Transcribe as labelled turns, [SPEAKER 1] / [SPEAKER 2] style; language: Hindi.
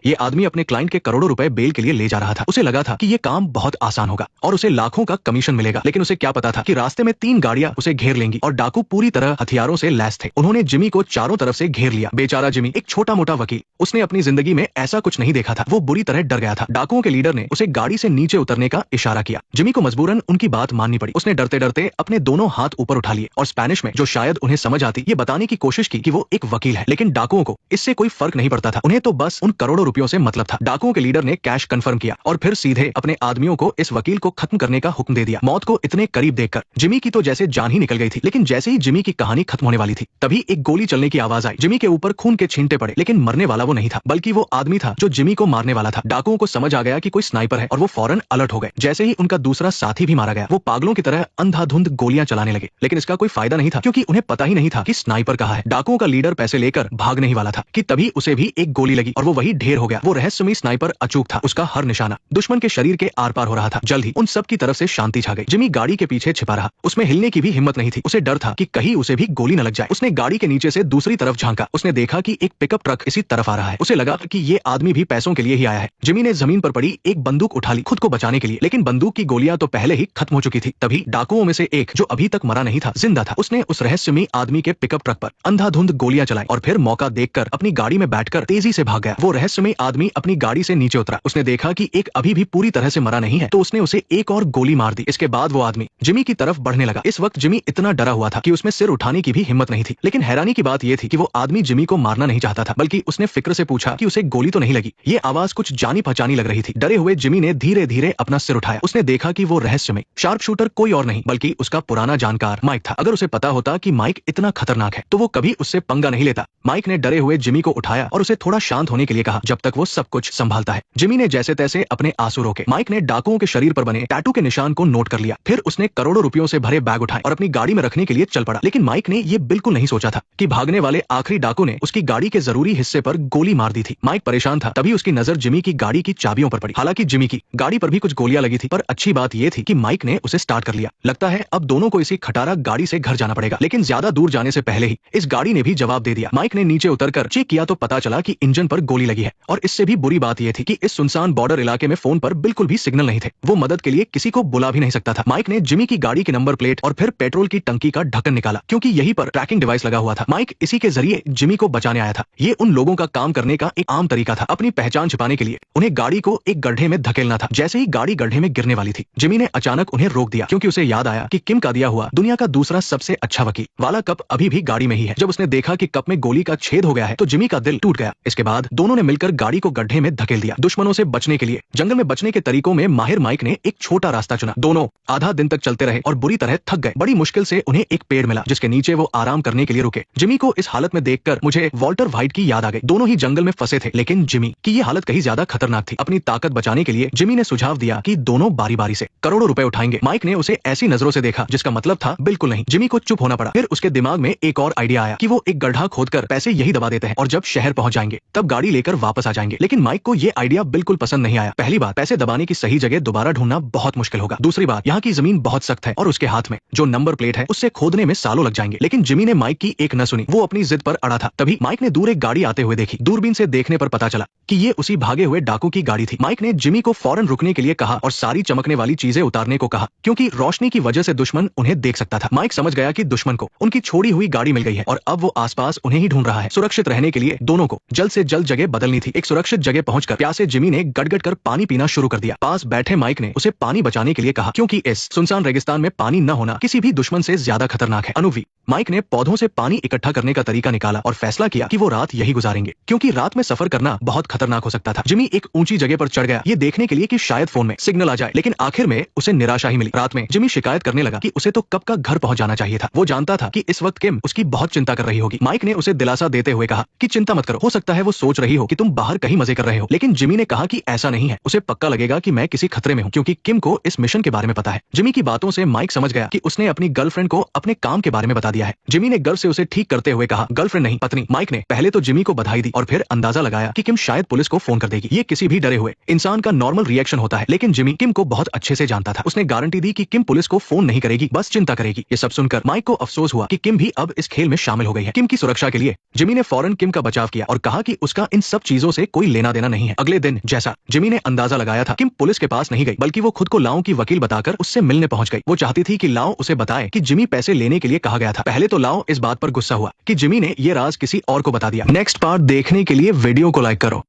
[SPEAKER 1] ये आदमी अपने क्लाइंट के करोड़ों रुपए बेल के लिए ले जा रहा था। उसे लगा था कि ये काम बहुत आसान होगा और उसे लाखों का कमीशन मिलेगा, लेकिन उसे क्या पता था कि रास्ते में 3 गाड़ियां उसे घेर लेंगी और डाकू पूरी तरह हथियारों से लैस थे। उन्होंने जिमी को चारों तरफ से घेर लिया। बेचारा जिमी, एक छोटा मोटा वकील, उसने अपनी जिंदगी में ऐसा कुछ नहीं देखा था। वो बुरी तरह डर गया था। डाकुओं के लीडर ने उसे गाड़ी से नीचे उतरने का इशारा किया। जिमी को मजबूरन उनकी बात माननी पड़ी। उसने डरते डरते अपने दोनों हाथ ऊपर उठा लिए और स्पेनिश में, जो शायद उन्हें समझ आती, ये बताने की कोशिश की कि वो एक वकील है। लेकिन डाकुओं को इससे कोई फर्क नहीं पड़ता था। उन्हें तो बस उन करोड़ों रुपयों से मतलब था। डाकुओं के लीडर ने कैश कंफर्म किया और फिर सीधे अपने आदमियों को इस वकील को खत्म करने का हुक्म दे दिया। मौत को इतने करीब देखकर जिमी की तो जैसे जान ही निकल गई थी। लेकिन जैसे ही जिमी की कहानी खत्म होने वाली थी, तभी एक गोली चलने की आवाज आई। जिमी के ऊपर खून के छींटे पड़े, लेकिन मरने वाला वो नहीं था, बल्कि वो आदमी था जो जिमी को मारने वाला था। डाकुओं को समझ आ गया कि कोई स्नाइपर है और वो फौरन अलर्ट हो गए। जैसे ही उनका दूसरा साथी भी मारा गया, वो पागलों की तरह अंधाधुंध गोलियां चलाने लगे। लेकिन इसका कोई फायदा नहीं था, क्योंकि उन्हें पता ही नहीं था कि स्नाइपर कहाँ है। डाकुओं का लीडर पैसे लेकर भागने ही वाला था कि तभी उसे भी एक गोली लगी और वो वही ढेर हो गया। वो रहस्यमयी स्नाइपर अचूक था। उसका हर निशाना दुश्मन के शरीर के आर पार हो रहा था। जल्द ही उन सब की तरफ से शांति छा गई। जिमी गाड़ी के पीछे छिपा रहा। उसमें हिलने की भी हिम्मत नहीं थी। उसे डर था कि कहीं उसे भी गोली न लग जाए। उसने गाड़ी के नीचे से दूसरी तरफ झांका। उसने देखा कि एक पिकअप ट्रक इसी तरफ आ रहा है। उसे लगा कि ये आदमी भी पैसों के लिए ही आया है। जिमी ने जमीन पर पड़ी एक बंदूक उठा ली खुद को बचाने के लिए, लेकिन बंदूक की गोलियां तो पहले ही खत्म हो चुकी थी। तभी डाकुओं में से एक, जो अभी तक मरा नहीं था, जिंदा था, उसने उस रहस्यमयी आदमी के पिकअप ट्रक पर अंधाधुंध गोलियां चलाई और फिर मौका देखकर अपनी गाड़ी में बैठकर तेजी से भाग गया। वो रहस्यमयी आदमी अपनी गाड़ी से नीचे उतरा। उसने देखा कि एक अभी भी पूरी तरह से मरा नहीं है, तो उसने उसे एक और गोली मार दी। इसके बाद वो आदमी जिमी की तरफ बढ़ने लगा। इस वक्त जिमी इतना डरा हुआ था कि उसमें सिर उठाने की भी हिम्मत नहीं थी। लेकिन हैरानी की बात यह थी कि वो आदमी जिमी को मारना नहीं चाहता था, बल्कि उसने फिक्र से पूछा कि उसे गोली तो नहीं लगी। ये आवाज कुछ जानी पहचानी लग रही थी। डरे हुए जिमी ने धीरे धीरे अपना सिर उठाया। उसने देखा कि वो रहस्यमय शार्प शूटर कोई और नहीं बल्कि उसका पुराना जानकार माइक था। अगर उसे पता होता कि माइक इतना खतरनाक है, तो वो कभी उससे पंगा नहीं लेता। माइक ने डरे हुए जिमी को उठाया और उसे थोड़ा शांत होने के लिए कहा, जब तक वो सब कुछ संभालता है। जिमी ने जैसे तैसे अपने आंसू रोके। माइक ने डाकुओं के शरीर पर बने टैटू के निशान को नोट कर लिया। फिर उसने करोड़ों रुपयों से भरे बैग उठाए और अपनी गाड़ी में रखने के लिए चल पड़ा। लेकिन माइक ने ये बिल्कुल नहीं सोचा था कि भागने वाले आखिरी डाकू ने उसकी गाड़ी के जरूरी हिस्से पर गोली मार दी थी। माइक परेशान था। तभी उसकी नजर जिमी की गाड़ी की चाबियों पर पड़ी। हालांकि जिमी की गाड़ी पर भी कुछ गोलियां लगी थी, पर अच्छी बात यह थी कि माइक ने उसे स्टार्ट कर लिया। लगता है अब दोनों को इसी खटारा गाड़ी से घर जाना पड़ेगा। लेकिन ज्यादा दूर जाने से पहले ही इस गाड़ी ने भी जवाब दे दिया। माइक ने नीचे उतरकर चेक किया तो पता चला कि इंजन पर गोली लगी है। और इससे भी बुरी बात यह थी कि इस सुनसान बॉर्डर इलाके में फोन पर बिल्कुल भी सिग्नल नहीं थे। वो मदद के लिए किसी को बुला भी नहीं सकता था। माइक ने जिमी की गाड़ी की नंबर प्लेट और फिर पेट्रोल की टंकी का ढक्कन निकाला, क्योंकि यहीं पर ट्रैकिंग डिवाइस लगा हुआ था। माइक इसी के जरिए जिमी को बचाने आया था। ये उन लोगों का काम करने का एक आम तरीका था। अपनी पहचान छिपाने के लिए उन्हें गाड़ी को एक गड्ढे में धकेलना था। जैसे ही गाड़ी गड्ढे में गिरने वाली थी, जिमी ने अचानक उन्हें रोक दिया, क्योंकि उसे याद आया कि किम का दिया हुआ दुनिया का दूसरा सबसे अच्छा वकील वाला कप अभी भी गाड़ी में ही है। जब उसने देखा कि कप में गोली का छेद हो गया है, तो जिमी का दिल टूट गया। इसके बाद दोनों ने मिलकर गाड़ी को गड्ढे में धकेल दिया। दुश्मनों से बचने के लिए जंगल में बचने के तरीकों में माहिर माइक ने एक छोटा रास्ता चुना। दोनों आधा दिन तक चलते रहे और बुरी तरह थक गए। बड़ी मुश्किल से उन्हें एक पेड़ मिला, जिसके नीचे वो आराम करने के लिए रुके। जिमी को इस हालत में देखकर मुझे वॉल्टर व्हाइट की याद आ गई। दोनों ही जंगल में फंसे थे, लेकिन जिमी की ये हालत कहीं ज्यादा खतरनाक थी। अपनी ताकत बचाने के लिए जिमी ने सुझाव दिया कि दोनों बारी बारी से करोड़ों रुपए उठाएंगे। माइक ने उसे ऐसी नजरों से देखा जिसका मतलब था बिल्कुल नहीं। जिमी को चुप होना पड़ा। फिर उसके दिमाग में एक और आइडिया आया कि वो एक गड्ढा खोदकर पैसे यही दबा देते हैं और जब शहर पहुंच जाएंगे तब गाड़ी लेकर वापस आ जाएंगे। लेकिन माइक को ये आइडिया बिल्कुल पसंद नहीं आया। पहली बात, पैसे दबाने की सही जगह दोबारा ढूंढना बहुत मुश्किल होगा। दूसरी बात, यहाँ की जमीन बहुत सख्त है और उसके हाथ में जो नंबर प्लेट है उससे खोदने में सालों लग जाएंगे। लेकिन जिमी ने माइक की एक न सुनी। वो अपनी जिद पर अड़ा था। तभी माइक ने दूर एक गाड़ी आते हुए देखी। दूरबीन से देखने पर पता चला कि ये उसी भागे हुए डाकू की गाड़ी थी। माइक ने जिमी को फौरन रुकने के लिए कहा और सारी चमकने वाली चीजें उतारने को कहा, क्योंकि रोशनी की वजह से दुश्मन उन्हें देख सकता था। माइक समझ गया कि दुश्मन को उनकी छोड़ी हुई गाड़ी मिल गई है और अब वो आसपास उन्हें ही ढूंढ रहा है। सुरक्षित रहने के लिए दोनों को जल्द से जल्द जगह बदलनी थी। एक सुरक्षित जगह पहुंचकर प्यासे जिमी ने गड़गड़ कर पानी पीना शुरू कर दिया। पास बैठे माइक ने उसे पानी बचाने के लिए कहा, क्योंकि इस सुनसान रेगिस्तान में पानी न होना किसी भी दुश्मन से ज्यादा खतरनाक है। अनुवी माइक ने पौधों से पानी इकट्ठा करने का तरीका निकाला और फैसला किया कि वो रात यही गुजारेंगे, क्योंकि रात में सफर करना बहुत खतरनाक हो सकता था। जिमी एक ऊंची जगह पर चढ़ गया, ये देखने के लिए कि शायद फोन में सिग्नल आ जाए, लेकिन आखिर में उसे निराशा ही मिली। रात में जिमी शिकायत करने लगा कि उसे तो कब का घर पहुंच जाना चाहिए था। वो जानता था कि इस वक्त किम उसकी बहुत चिंता कर रही होगी। माइक ने उसे दिलासा देते हुए कहा कि चिंता मत करो, हो सकता है वो सोच रही हो कि तुम बाहर कहीं मजे कर रहे हो। लेकिन जिमी ने कहा कि ऐसा नहीं है, उसे पक्का लगेगा कि मैं किसी खतरे में हूँ, क्योंकि किम को इस मिशन के बारे में पता है। जिमी की बातों से माइक समझ गया कि उसने अपनी गर्लफ्रेंड को अपने काम के बारे में बता दिया है। जिमी ने गर्व से उसे ठीक करते हुए कहा, गर्लफ्रेंड नहीं पत्नी। माइक ने पहले तो जिमी को बधाई दी और फिर अंदाजा लगाया कि किम शायद पुलिस को फोन कर देगी। ये किसी भी डरे हुए इंसान का नॉर्मल रिएक्शन होता है, लेकिन जिमी किम को बहुत अच्छे से जानता था। उसने गारंटी दी कि किम पुलिस को फोन नहीं करेगी, बस चिंता करेगी। ये सब सुनकर माइक को अफसोस हुआ कि किम भी अब इस खेल में शामिल हो गई है। किम की सुरक्षा के लिए जिमी ने फौरन किम का बचाव किया और कहा कि उसका इन सब चीजों से कोई लेना देना नहीं है। अगले दिन जैसा जिमी ने अंदाजा लगाया था, किम पुलिस के पास नहीं गई, बल्कि वो खुद को लाओ की वकील बताकर उससे मिलने पहुंच गई। वो चाहती थी कि लाओ उसे बताए कि जिमी पैसे लेने के लिए कहा गया था। पहले तो लाओ इस बात पर गुस्सा हुआ कि जिमी ने ये राज किसी और को बता दिया। नेक्स्ट पार्ट देखने के लिए वीडियो को लाइक करो।